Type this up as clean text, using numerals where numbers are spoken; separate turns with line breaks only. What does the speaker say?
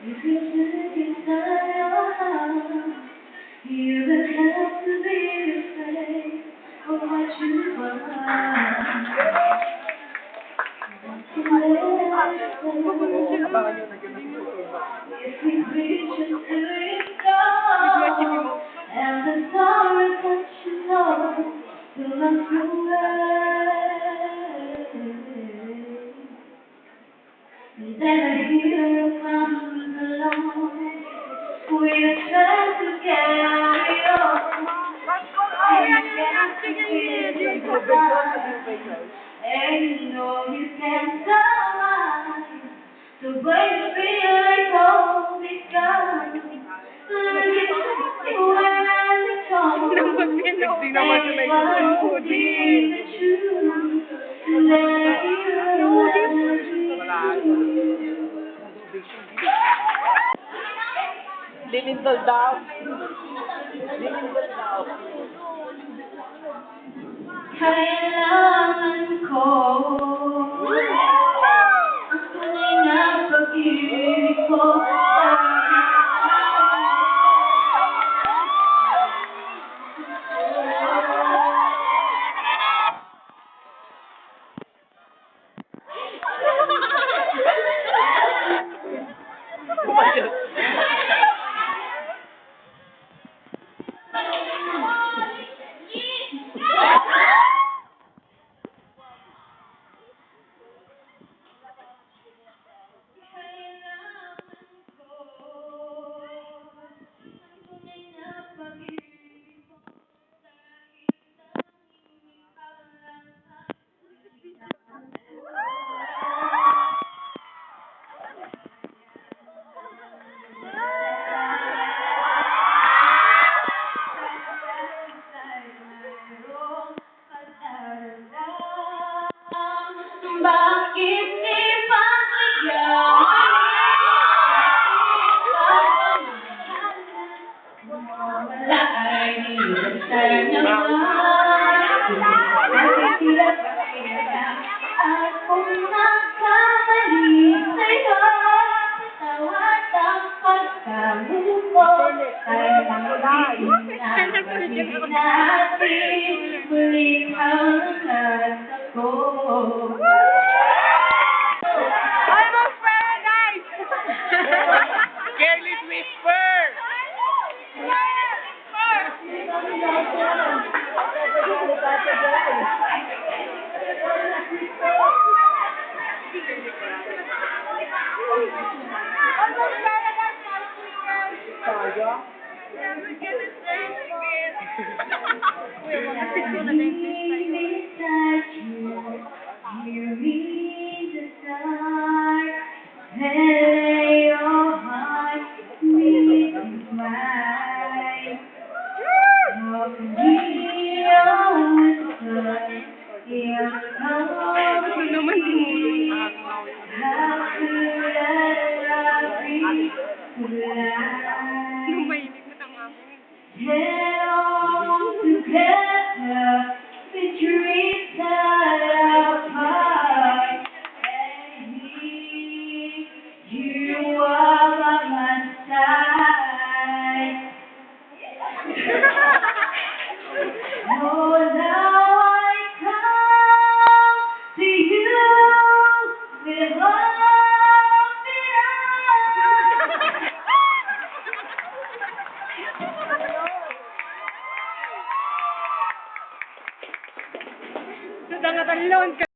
If you look inside your heart, you don't have to be afraid of what you want. If we reach into your soul, and the sorrow that you know will not away. Then I hear a comes along with a chance to carry on. And you can't forget your goodbye. And you know you can't survive. So when you feel like hope is gone, look at you when it comes. Everyone will be the truth. Let you
Linindol daw. Linindol daw.
kailangan ko ang tunay na pag-ibig ko. Bakit di pagligaw? Wala ay nilunsay naman. Bakit sila pakialam? At kung nakamali sa'yo, tawad ang pagkamuko. Ay hindi natin muling hangad ako.
Almost paradise! Careless whisper! Almost paradise, my sweetheart! Never get the same again. Uy, mag-assist ko na dentist tayo.
Hear me decide, lay your heart beneath mine. Talk to me, oh whisper, your heart beneath. How could I be blind?
Lumainig na ng amin.
Head on together, between side apart, and here you are by my side. Oh, now I come to you with open arms.
Sa dangatalon ka.